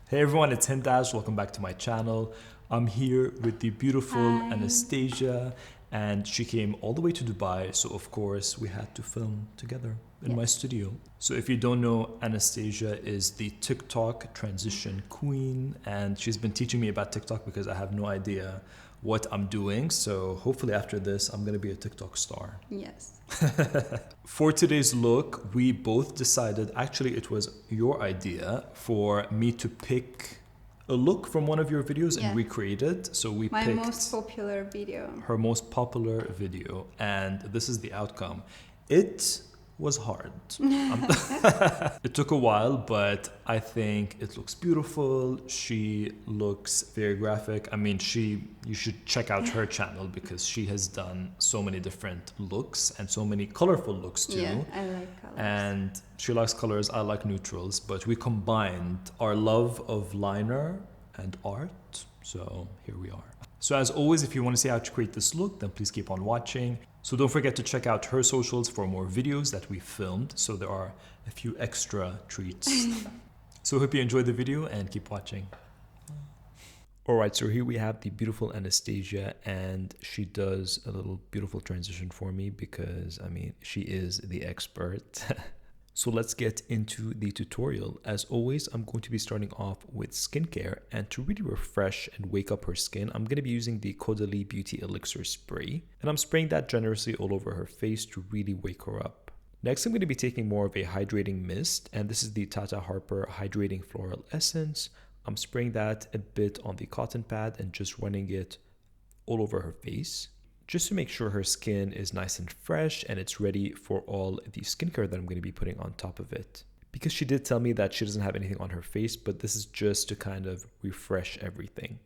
Hey everyone, it's Hindash. Welcome back to my channel. I'm here with the beautiful Hi. Anastasia, and she came all the way to Dubai, so of course we had to film together in my Yes. studio. So if you don't know, Anastasia is the TikTok transition queen, and she's been teaching me about TikTok because I have no idea what I'm doing. So hopefully after this, I'm gonna be a TikTok star. Yes. For today's look, we both decided, actually, it was your idea for me to pick a look from one of your videos and Yeah. recreate it. So we My picked most popular video. her most popular video, and this is the outcome. It was hard. It took a while, but I think it looks beautiful. She looks very graphic. I mean, you should check out her channel because she has done so many different looks and so many colorful looks too. Yeah, I like colors. And she likes colors, I like neutrals, but we combined our love of liner and art. So here we are. So as always, if you want to see how to create this look, then please keep on watching. So don't forget to check out her socials for more videos that we filmed. So there are a few extra treats. So hope you enjoyed the video and keep watching. Alright, so here we have the beautiful Anastasia, and she does a little beautiful transition for me because, I mean, she is the expert. So let's get into the tutorial. As always, I'm going to be starting off with skincare, and to really refresh and wake up her skin, I'm going to be using the Caudalie Beauty Elixir Spray, and I'm spraying that generously all over her face to really wake her up. Next, I'm going to be taking more of a hydrating mist, and this is the Tata Harper Hydrating Floral Essence. I'm spraying that a bit on the cotton pad and just running it all over her face, just to make sure her skin is nice and fresh and it's ready for all the skincare that I'm going to be putting on top of it. Because she did tell me that she doesn't have anything on her face, but this is just to kind of refresh everything.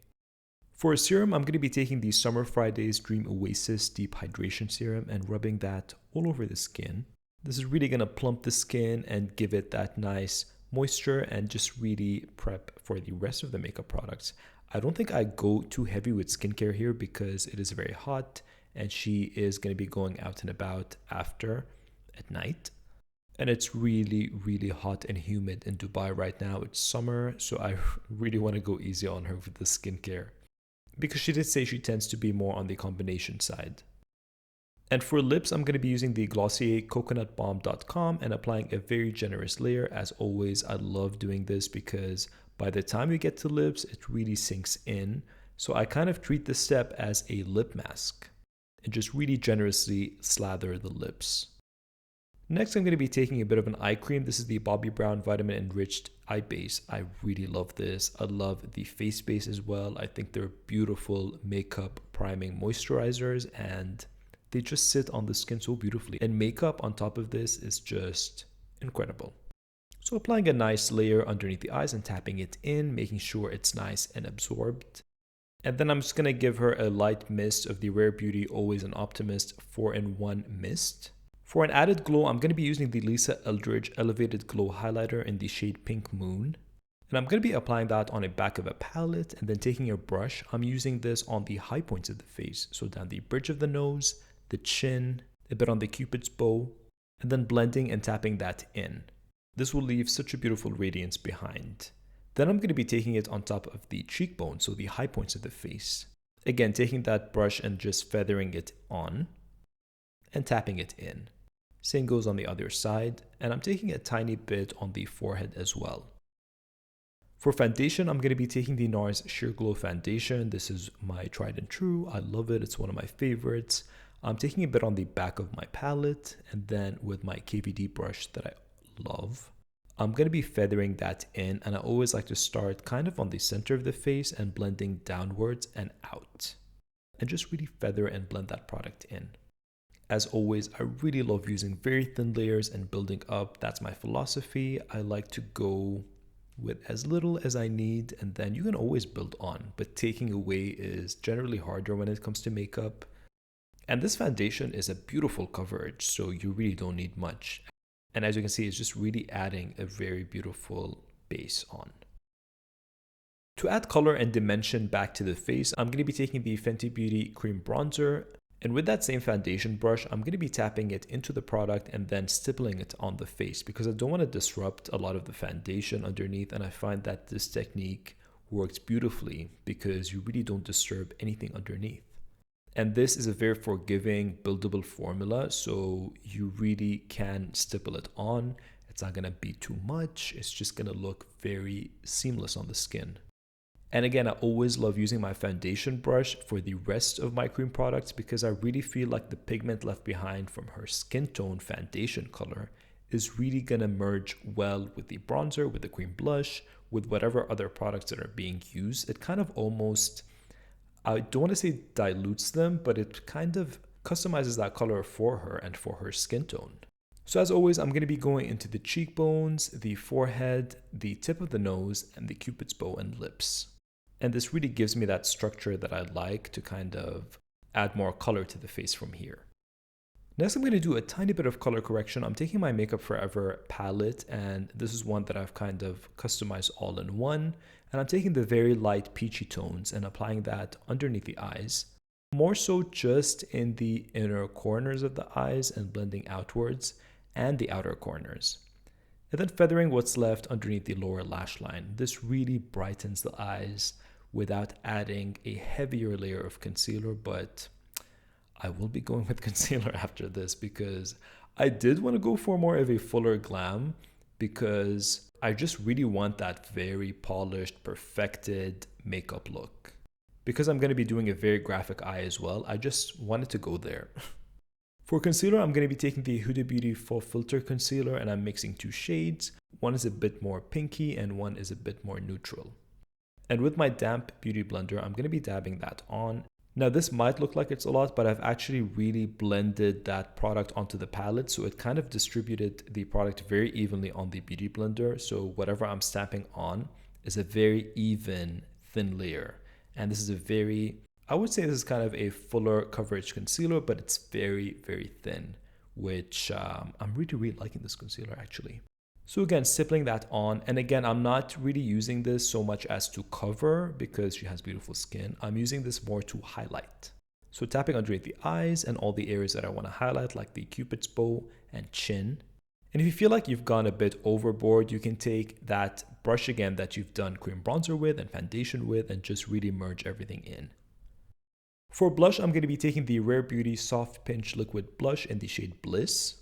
For a serum, I'm going to be taking the Summer Fridays Dream Oasis Deep Hydration Serum and rubbing that all over the skin. This is really going to plump the skin and give it that nice moisture and just really prep for the rest of the makeup products. I don't think I go too heavy with skincare here because it is very hot and she is going to be going out and about after at night. And it's really, really hot and humid in Dubai right now. It's summer, so I really want to go easy on her with the skincare because she did say she tends to be more on the combination side. And for lips, I'm going to be using the Glossier coconutbalm.com and applying a very generous layer. As always, I love doing this because by the time you get to lips, it really sinks in. So I kind of treat this step as a lip mask and just really generously slather the lips. Next, I'm going to be taking a bit of an eye cream. This is the Bobbi Brown Vitamin Enriched Eye Base. I really love this. I love the face base as well. I think they're beautiful makeup priming moisturizers and they just sit on the skin so beautifully. And makeup on top of this is just incredible. So applying a nice layer underneath the eyes and tapping it in, making sure it's nice and absorbed. And then I'm just going to give her a light mist of the Rare Beauty Always an Optimist 4-in-1 mist. For an added glow, I'm going to be using the Lisa Eldridge Elevated Glow Highlighter in the shade Pink Moon. And I'm going to be applying that on the back of a palette and then taking a brush. I'm using this on the high points of the face. So down the bridge of the nose, the chin, a bit on the cupid's bow, and then blending and tapping that in. This will leave such a beautiful radiance behind. Then I'm going to be taking it on top of the cheekbone, so the high points of the face. Again, taking that brush and just feathering it on and tapping it in. Same goes on the other side, and I'm taking a tiny bit on the forehead as well. For foundation, I'm going to be taking the NARS Sheer Glow Foundation. This is my tried and true. I love it. It's one of my favorites. I'm taking a bit on the back of my palette, and then with my KVD brush that I love, I'm going to be feathering that in, and I always like to start kind of on the center of the face and blending downwards and out. And just really feather and blend that product in. As always, I really love using very thin layers and building up. That's my philosophy. I like to go with as little as I need, and then you can always build on. But taking away is generally harder when it comes to makeup. And this foundation is a beautiful coverage, so you really don't need much. And as you can see, it's just really adding a very beautiful base on. To add color and dimension back to the face, I'm going to be taking the Fenty Beauty Cream Bronzer And with that same foundation brush, I'm going to be tapping it into the product and then stippling it on the face because I don't want to disrupt a lot of the foundation underneath. And I find that this technique works beautifully because you really don't disturb anything underneath. And this is a very forgiving, buildable formula, so you really can stipple it on. It's not going to be too much. It's just going to look very seamless on the skin. And again, I always love using my foundation brush for the rest of my cream products because I really feel like the pigment left behind from her skin tone foundation color is really going to merge well with the bronzer, with the cream blush, with whatever other products that are being used. It kind of almost, I don't want to say dilutes them, but it kind of customizes that color for her and for her skin tone. So as always, I'm going to be going into the cheekbones, the forehead, the tip of the nose, and the cupid's bow and lips. And this really gives me that structure that I like to kind of add more color to the face from here. Next, I'm going to do a tiny bit of color correction. I'm taking my Makeup Forever palette, and this is one that I've kind of customized all in one. And I'm taking the very light peachy tones and applying that underneath the eyes, more so just in the inner corners of the eyes and blending outwards and the outer corners. And then feathering what's left underneath the lower lash line. This really brightens the eyes without adding a heavier layer of concealer, but I will be going with concealer after this because I did want to go for more of a fuller glam because I just really want that very polished, perfected makeup look. Because I'm going to be doing a very graphic eye as well, I just wanted to go there. For concealer, I'm going to be taking the Huda Beauty Full Filter Concealer and I'm mixing two shades. One is a bit more pinky and one is a bit more neutral. And with my damp beauty blender, I'm going to be dabbing that on. Now this might look like it's a lot, but I've actually really blended that product onto the palette. So it kind of distributed the product very evenly on the beauty blender. So whatever I'm stamping on is a very even, thin layer. And this is a very, I would say this is kind of a fuller coverage concealer, but it's very, very thin, which I'm really liking this concealer actually. So again, stippling that on. And again, I'm not really using this so much as to cover because she has beautiful skin. I'm using this more to highlight. So tapping underneath the eyes and all the areas that I want to highlight, like the cupid's bow and chin. And if you feel like you've gone a bit overboard, you can take that brush again that you've done cream bronzer with and foundation with and just really merge everything in. For blush, I'm going to be taking the Rare Beauty Soft Pinch Liquid Blush in the shade Bliss.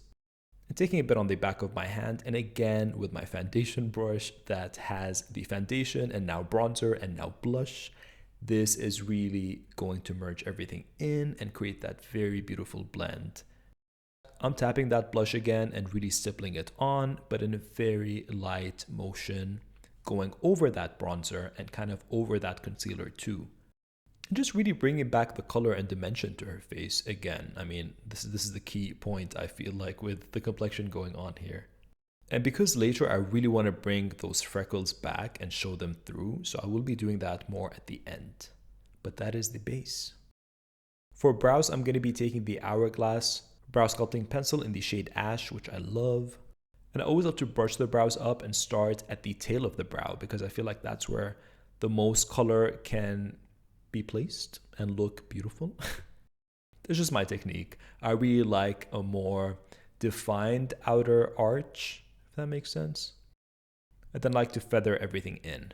And taking a bit on the back of my hand, and again with my foundation brush that has the foundation and now bronzer and now blush. This is really going to merge everything in and create that very beautiful blend. I'm tapping that blush again and really stippling it on, but in a very light motion, going over that bronzer and kind of over that concealer too. Just really bringing back the color and dimension to her face again. I mean, this is the key point I feel like with the complexion going on here. And because later I really want to bring those freckles back and show them through, so I will be doing that more at the end. But that is the base. For brows, I'm going to be taking the Hourglass Brow Sculpting Pencil in the shade Ash, which I love. And I always love to brush the brows up and start at the tail of the brow because I feel like that's where the most color can be placed and look beautiful. That's just my technique. I really like a more defined outer arch, if that makes sense. I then like to feather everything in.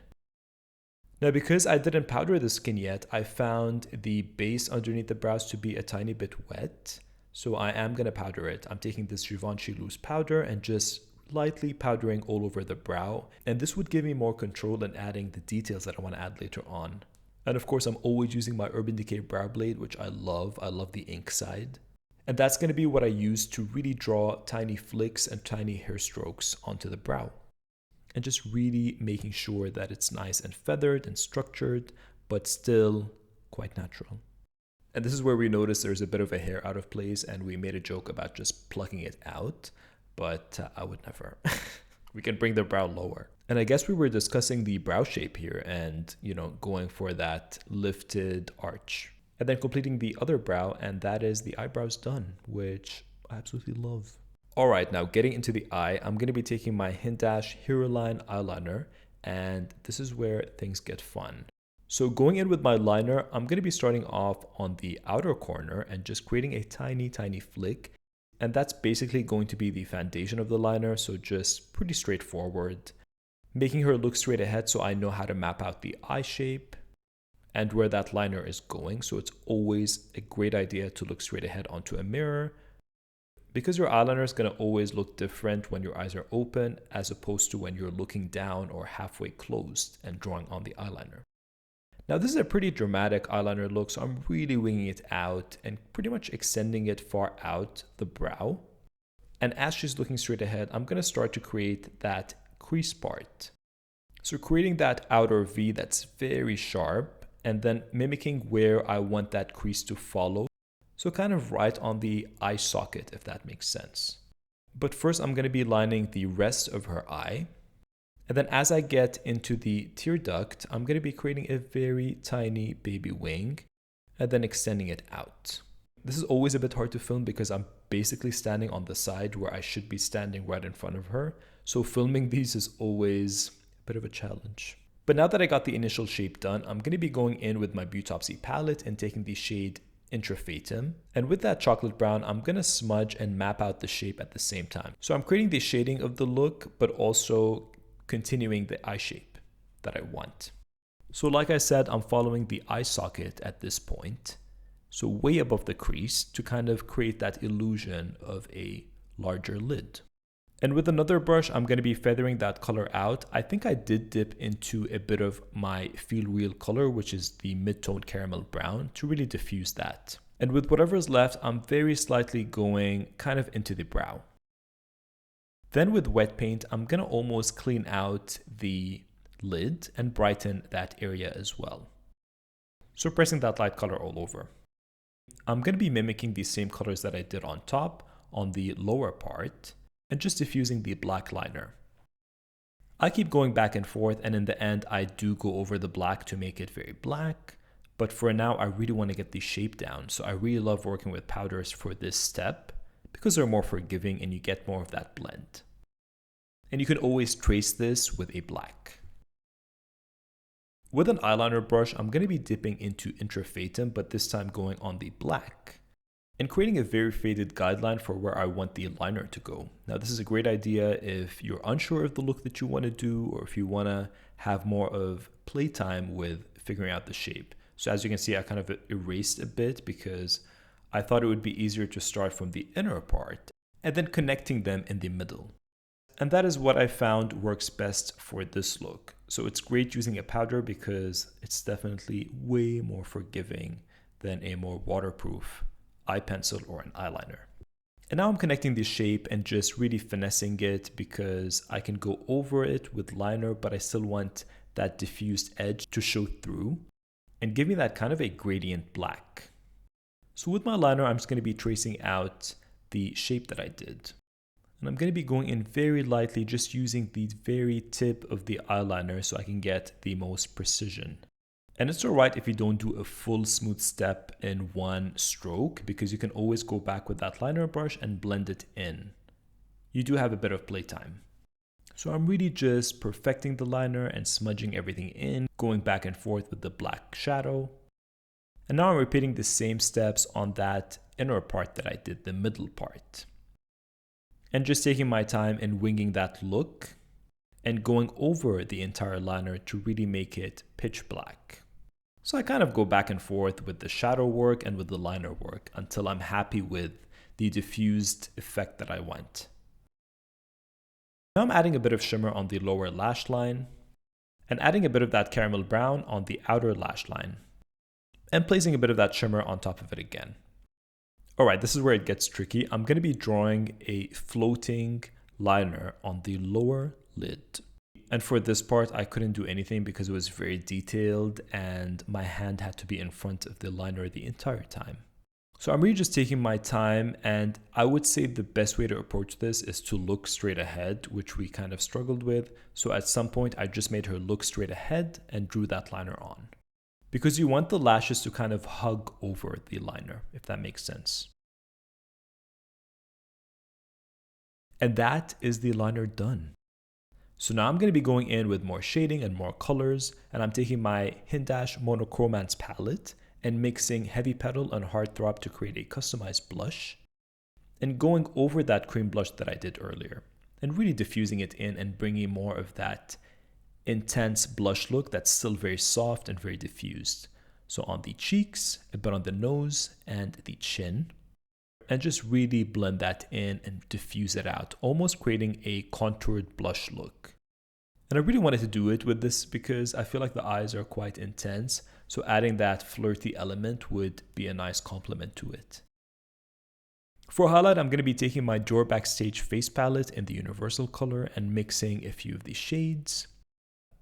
Now, because I didn't powder the skin yet, I found the base underneath the brows to be a tiny bit wet. So I am going to powder it. I'm taking this Givenchy loose powder and just lightly powdering all over the brow. And this would give me more control in adding the details that I want to add later on. And of course, I'm always using my Urban Decay Brow Blade, which I love. I love the ink side. And that's going to be what I use to really draw tiny flicks and tiny hair strokes onto the brow. And just really making sure that it's nice and feathered and structured, but still quite natural. And this is where we notice there's a bit of a hair out of place, and we made a joke about just plucking it out, but I would never. We can bring the brow lower. And I guess we were discussing the brow shape here and, going for that lifted arch. And then completing the other brow, and that is the eyebrows done, which I absolutely love. All right, now getting into the eye, I'm going to be taking my Hindash Hero Line eyeliner, and this is where things get fun. So going in with my liner, I'm going to be starting off on the outer corner and just creating a tiny, tiny flick. And that's basically going to be the foundation of the liner, so just pretty straightforward. Making her look straight ahead so I know how to map out the eye shape and where that liner is going. So it's always a great idea to look straight ahead onto a mirror, because your eyeliner is going to always look different when your eyes are open as opposed to when you're looking down or halfway closed and drawing on the eyeliner. Now this is a pretty dramatic eyeliner look, so I'm really winging it out and pretty much extending it far out the brow. And as she's looking straight ahead, I'm going to start to create that crease part. So creating that outer V that's very sharp and then mimicking where I want that crease to follow. So kind of right on the eye socket, if that makes sense. But first I'm going to be lining the rest of her eye. And then as I get into the tear duct, I'm going to be creating a very tiny baby wing and then extending it out. This is always a bit hard to film because I'm basically standing on the side where I should be standing right in front of her. So filming these is always a bit of a challenge. But now that I got the initial shape done, I'm going to be going in with my Beautopsy palette and taking the shade Intrafatum. And with that chocolate brown, I'm going to smudge and map out the shape at the same time. So I'm creating the shading of the look, but also continuing the eye shape that I want. So like I said, I'm following the eye socket at this point, so way above the crease, to kind of create that illusion of a larger lid. And with another brush, I'm going to be feathering that color out. I think I did dip into a bit of my Feel Real color, which is the mid-tone caramel brown, to really diffuse that. And with whatever's left, I'm very slightly going kind of into the brow. Then with wet paint, I'm going to almost clean out the lid and brighten that area as well. So pressing that light color all over. I'm going to be mimicking the same colors that I did on top, on the lower part, and just diffusing the black liner. I keep going back and forth, and in the end, I do go over the black to make it very black. But for now, I really want to get the shape down, so I really love working with powders for this step, because they're more forgiving and you get more of that blend. And you can always trace this with a black. With an eyeliner brush, I'm going to be dipping into Intrafatum, but this time going on the black, and creating a very faded guideline for where I want the liner to go. Now this is a great idea if you're unsure of the look that you want to do, or if you want to have more of playtime with figuring out the shape. So as you can see, I kind of erased a bit because I thought it would be easier to start from the inner part and then connecting them in the middle. And that is what I found works best for this look. So it's great using a powder because it's definitely way more forgiving than a more waterproof eye pencil or an eyeliner. And now I'm connecting the shape and just really finessing it because I can go over it with liner, but I still want that diffused edge to show through and give me that kind of a gradient black. So with my liner, I'm just going to be tracing out the shape that I did. And I'm going to be going in very lightly, just using the very tip of the eyeliner so I can get the most precision. And it's alright if you don't do a full smooth step in one stroke, because you can always go back with that liner brush and blend it in. You do have a bit of playtime. So I'm really just perfecting the liner and smudging everything in, going back and forth with the black shadow. And now I'm repeating the same steps on that inner part that I did, the middle part. And just taking my time and winging that look and going over the entire liner to really make it pitch black. So I kind of go back and forth with the shadow work and with the liner work until I'm happy with the diffused effect that I want. Now I'm adding a bit of shimmer on the lower lash line and adding a bit of that caramel brown on the outer lash line and placing a bit of that shimmer on top of it again. Alright, this is where it gets tricky. I'm going to be drawing a floating liner on the lower lid. And for this part, I couldn't do anything because it was very detailed and my hand had to be in front of the liner the entire time. So I'm really just taking my time, and I would say the best way to approach this is to look straight ahead, which we kind of struggled with. So at some point, I just made her look straight ahead and drew that liner on. Because you want the lashes to kind of hug over the liner, if that makes sense. And that is the liner done. So now I'm going to be going in with more shading and more colors, and I'm taking my Hindash Monochromance palette and mixing Heavy Petal and Heartthrob to create a customized blush, and going over that cream blush that I did earlier, and really diffusing it in and bringing more of that intense blush look that's still very soft and very diffused. So on the cheeks, a bit on the nose and the chin, and just really blend that in and diffuse it out, almost creating a contoured blush look. And I really wanted to do it with this because I feel like the eyes are quite intense, so adding that flirty element would be a nice complement to it. For highlight, I'm going to be taking my Dior Backstage face palette in the universal color and mixing a few of the shades,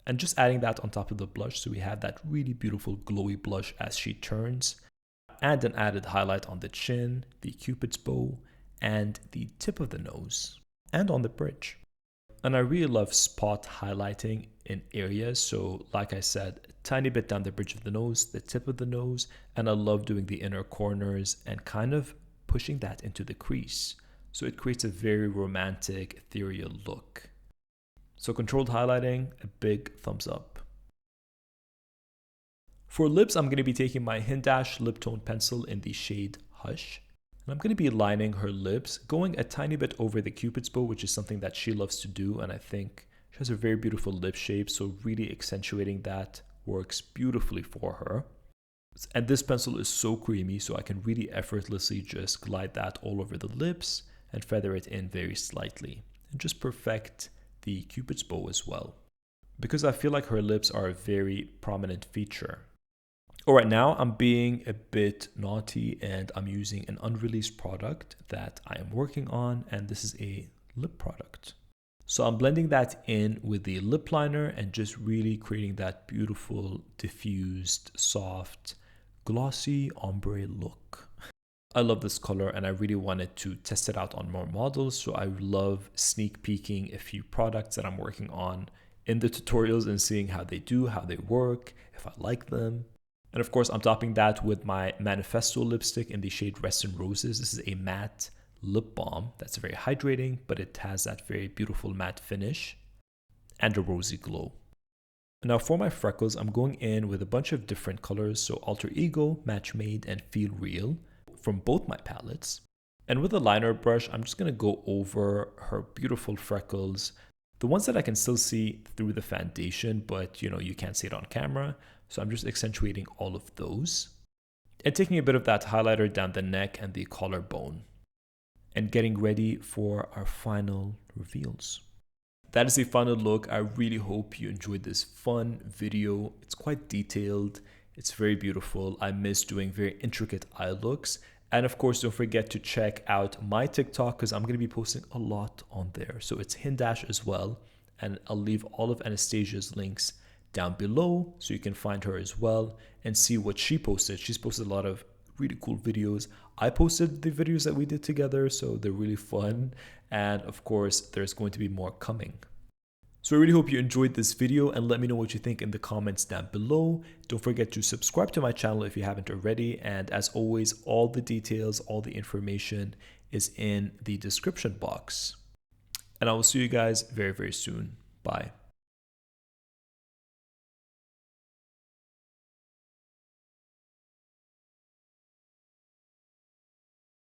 and just adding that on top of the blush so we have that really beautiful glowy blush as she turns, and an added highlight on the chin, the cupid's bow, and the tip of the nose, and on the bridge. And I really love spot highlighting in areas, so like I said, a tiny bit down the bridge of the nose, the tip of the nose, and I love doing the inner corners and kind of pushing that into the crease. So it creates a very romantic, ethereal look. So controlled highlighting, a big thumbs up. For lips, I'm going to be taking my Hindash lip tone pencil in the shade Hush. And I'm going to be lining her lips, going a tiny bit over the cupid's bow, which is something that she loves to do. And I think she has a very beautiful lip shape, so really accentuating that works beautifully for her. And this pencil is so creamy, so I can really effortlessly just glide that all over the lips and feather it in very slightly. And just perfect the cupid's bow as well, because I feel like her lips are a very prominent feature. Alright, now I'm being a bit naughty and I'm using an unreleased product that I am working on, and this is a lip product. So I'm blending that in with the lip liner and just really creating that beautiful, diffused, soft, glossy ombre look. I love this color and I really wanted to test it out on more models, so I love sneak peeking a few products that I'm working on in the tutorials and seeing how they do, how they work, if I like them. And of course, I'm topping that with my Manifesto lipstick in the shade Rest in Roses. This is a matte lip balm that's very hydrating, but it has that very beautiful matte finish and a rosy glow. Now for my freckles, I'm going in with a bunch of different colors, so Alter Ego, Match Made, and Feel Real from both my palettes. And with a liner brush, I'm just going to go over her beautiful freckles, the ones that I can still see through the foundation, but you can't see it on camera. So I'm just accentuating all of those and taking a bit of that highlighter down the neck and the collarbone and getting ready for our final reveals. That is the final look. I really hope you enjoyed this fun video. It's quite detailed. It's very beautiful. I miss doing very intricate eye looks. And of course, don't forget to check out my TikTok because I'm going to be posting a lot on there. So it's Hindash as well. And I'll leave all of Anastasia's links down below so you can find her as well and see what she posted. She's posted a lot of really cool videos. I posted the videos that we did together, so they're really fun. And of course, there's going to be more coming. So I really hope you enjoyed this video and let me know what you think in the comments down below. Don't forget to subscribe to my channel if you haven't already. And as always, all the details, all the information is in the description box. And I will see you guys very, very soon. Bye.